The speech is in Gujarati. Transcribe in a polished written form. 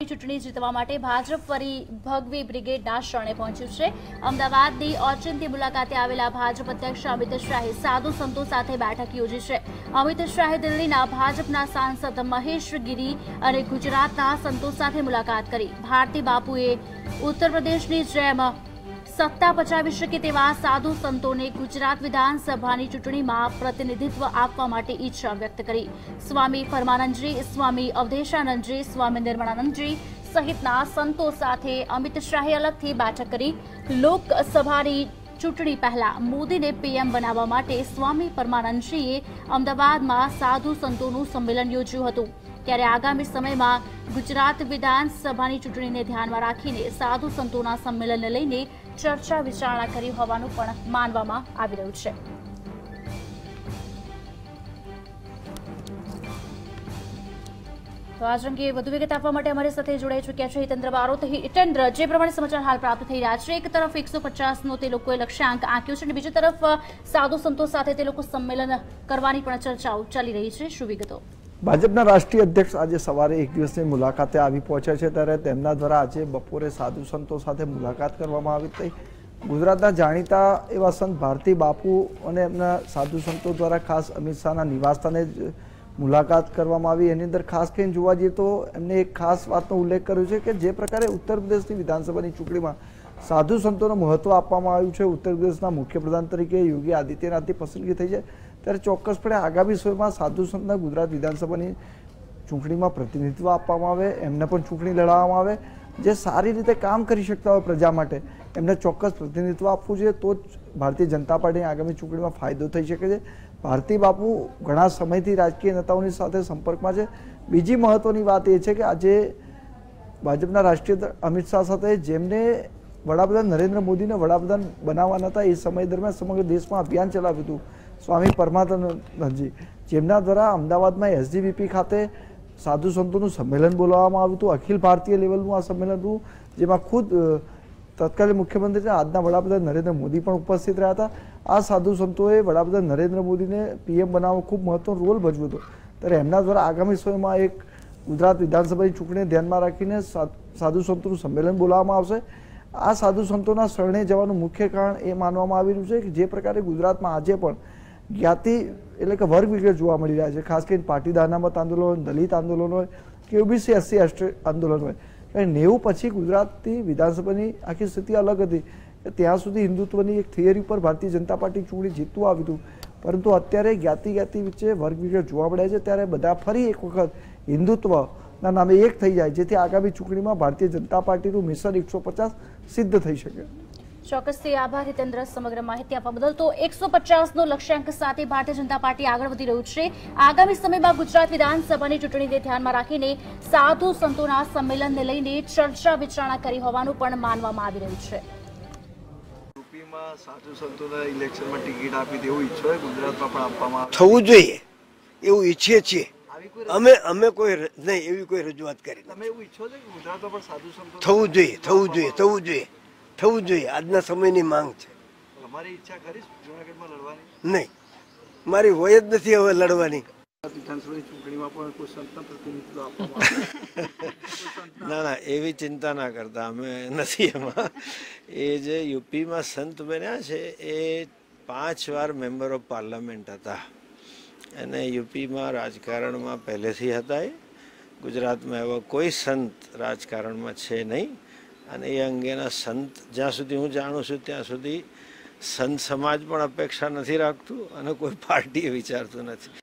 ચૂંટણી જીતવા માટે ભાજપ ફરી ભગવી બ્રિગેડના શરણે પહોંચ્યું છે। અમદાવાદની ઓચિંતી મુલાકાતે આવેલા ભાજપ અધ્યક્ષ અમિત શાહે સાધુ સંતો સાથે બેઠક યોજી છે। અમિત શાહે દિલ્હીના ભાજપના સાંસદ મહેશ ગીરી અને ગુજરાતના સંતો સાથે મુલાકાત કરી। ભારતી બાપુએ ઉત્તર પ્રદેશની જેમ સત્તા પચાવી શકે તેવા સાધુ સંતોને ગુજરાત વિધાનસભાની ચૂંટણીમાં પ્રતિનિધિત્વ આપવા માટે ઈચ્છા વ્યક્ત કરી। સ્વામી પરમાનંદજી, સ્વામી અવધેશાનંદજી, સ્વામી નિર્મળાનંદજી સહિતના સંતો સાથે અમિત શાહે અલગથી બેઠક કરી। લોકસભાની ચૂંટણી પહેલા મોદીને પીએમ બનાવવા માટે સ્વામી પરમાનંદજીએ અમદાવાદમાં સાધુ સંતોનું સંમેલન યોજ્યું હતું। ત્યારે આગામી સમયમાં ગુજરાત વિધાનસભાની ચૂંટણીને ધ્યાનમાં રાખીને સાધુ સંતોના સંમેલનને લઈને ચર્ચા વિચારણા કરી હોવાનું પણ માનવામાં આવી રહ્યું છે। તો આજ અંગે વધુ વિગત આપવા માટે અમારી સાથે જોડાઈ ચૂક્યા છે હિતેન્દ્ર બારોટ। હિતેન્દ્ર, જે પ્રમાણે સમાચાર હાલ પ્રાપ્ત થઈ રહ્યા છે, એક તરફ 150નો તે લોકોએ લક્ષ્યાંક આંક્યો છે અને બીજી તરફ સાધુ સંતો સાથે તે લોકો સંમેલન કરવાની પણ ચર્ચાઓ ચાલી રહી છે, શું વિગતો? ભાજપના રાષ્ટ્રીય અધ્યક્ષ આજે સવારે એક દિવસની મુલાકાતે આવી પહોંચ્યા છે, ત્યારે તેમના દ્વારા આજે બપોરે સાધુ સંતો સાથે મુલાકાત કરવામાં આવી હતી। ગુજરાતના જાણીતા એવા સંત ભારતી બાપુ અને એમના સાધુ સંતો દ્વારા ખાસ અમિત શાહના નિવાસસ્થાને જ મુલાકાત કરવામાં આવી। એની અંદર ખાસ કરીને જોવા જઈએ તો એમને એક ખાસ વાતનો ઉલ્લેખ કર્યો છે કે જે પ્રકારે ઉત્તર પ્રદેશની વિધાનસભાની ચૂંટણીમાં સાધુ સંતોને મહત્વ આપવામાં આવ્યું છે, ઉત્તર પ્રદેશના મુખ્યપ્રધાન તરીકે યોગી આદિત્યનાથની પસંદગી થઈ છે, ત્યારે ચોક્કસપણે આગામી સમયમાં સાધુ સંતના ગુજરાત વિધાનસભાની ચૂંટણીમાં પ્રતિનિધિત્વ આપવામાં આવે, એમને પણ ચૂંટણી લડાવવામાં આવે। જે સારી રીતે કામ કરી શકતા હોય પ્રજા માટે એમને ચોક્કસ પ્રતિનિધિત્વ આપવું જોઈએ, તો જ ભારતીય જનતા પાર્ટીની આગામી ચૂંટણીમાં ફાયદો થઈ શકે છે। ભારતી બાપુ ઘણા સમયથી રાજકીય નેતાઓની સાથે સંપર્કમાં છે। બીજી મહત્વની વાત એ છે કે આજે ભાજપના રાષ્ટ્રીય અમિત શાહ સાથે જેમને વડાપ્રધાન નરેન્દ્ર મોદીને વડાપ્રધાન બનાવવાના હતા, એ સમય દરમિયાન સમગ્ર દેશમાં અભિયાન ચલાવ્યું હતું સ્વામી પરમાનંદજી, જેમના દ્વારા અમદાવાદમાં એસજીવીપી ખાતે સાધુ સંતોનું સંમેલન બોલાવવામાં આવ્યું હતું। અખિલ ભારતીય લેવલનું આ સંમેલન હતું, જેમાં ખુદ તત્કાલીન મુખ્યમંત્રી આજના વડાપ્રધાન નરેન્દ્ર મોદી પણ ઉપસ્થિત રહ્યા હતા। આ સાધુ સંતોએ વડાપ્રધાન નરેન્દ્ર મોદીને પીએમ બનાવવા ખૂબ મહત્વનો રોલ ભજવ્યો હતો, ત્યારે એમના દ્વારા આગામી સમયમાં એક ગુજરાત વિધાનસભાની ચૂંટણીને ધ્યાનમાં રાખીને સાધુ સંતોનું સંમેલન બોલાવવામાં આવશે। આ સાધુ સંતોના શરણે જવાનું મુખ્ય કારણ એ માનવામાં આવી રહ્યું છે કે જે પ્રકારે ગુજરાતમાં આજે પણ જ્ઞાતિ એટલે કે વર્ગ વિગેડ જોવા મળી રહ્યા છે, ખાસ કરીને પાટીદાર અનામત આંદોલન, દલિત આંદોલન હોય કે ઓબીસી SC ST આંદોલન હોય, 90 પછી ગુજરાતની વિધાનસભાની આખી સ્થિતિ અલગ હતી। ત્યાં સુધી હિન્દુત્વની એક થિયરી પર ભારતીય જનતા પાર્ટી ચૂંટણી જીતવું આવ્યું હતું, પરંતુ અત્યારે જ્ઞાતિ વચ્ચે વર્ગ વિગેડ જોવા મળ્યા છે, ત્યારે બધા ફરી એક વખત હિન્દુત્વના નામે એક થઈ જાય, જેથી આગામી ચૂંટણીમાં ભારતીય જનતા પાર્ટીનું મિશન 150 સિદ્ધ થઈ શકે। ચોક્કસથી આભાર હિતેન્દ્ર સમગ્ર માહિતી આપવા બદલ। તો 150નો લક્ષ્યાંક સાથે ભારતીય જનતા પાર્ટી આગળ વધી રહ્યું છે। આગામી સમયમાં ગુજરાત વિધાનસભાની ચૂંટણીને ધ્યાનમાં રાખીને સાધુ સંતોના સંમેલનને લઈને ચર્ચા વિચારણા કરી હોવાનું પણ માનવામાં આવી રહ્યું છે। યુપીમાં સાધુ સંતોને ઇલેક્શનમાં ટિકિટ આપી દેવું ઈચ્છો હોય, ગુજરાતમાં પણ આપવામાં આવે થવું જોઈએ એવું ઈચ્છીએ છીએ અમે કોઈ નહીં એવી કોઈ રજૂઆત કરી તમે એવું ઈચ્છો છો કે ગુજરાતમાં પણ સાધુ સંતો થવું જોઈએ આજના સમયની માંગ છે। તમારી ઈચ્છા ખરી જૂનાગઢમાં લડવાની? નહીં, મારી હોય જ નથી હવે લડવાની। વિધાનસભાની ચૂંટણીમાં પણ કોઈ સંતના પ્રતિનિધિત્વ આપવામાં ના એવી ચિંતા ના કરતા, અમે નથી એમાં। એ જે યુપીમાં સંત બન્યા છે એ 5 વાર મેમ્બર ઓફ પાર્લામેન્ટ હતા, અને યુપીમાં રાજકારણમાં પહેલેથી હતા। એ ગુજરાતમાં એવા કોઈ સંત રાજકારણમાં છે નહીં, અને એ અંગેના સંત જ્યાં સુધી હું જાણું છું ત્યાં સુધી સંત સમાજ પણ અપેક્ષા નથી રાખતું અને કોઈ પાર્ટી વિચારતું નથી।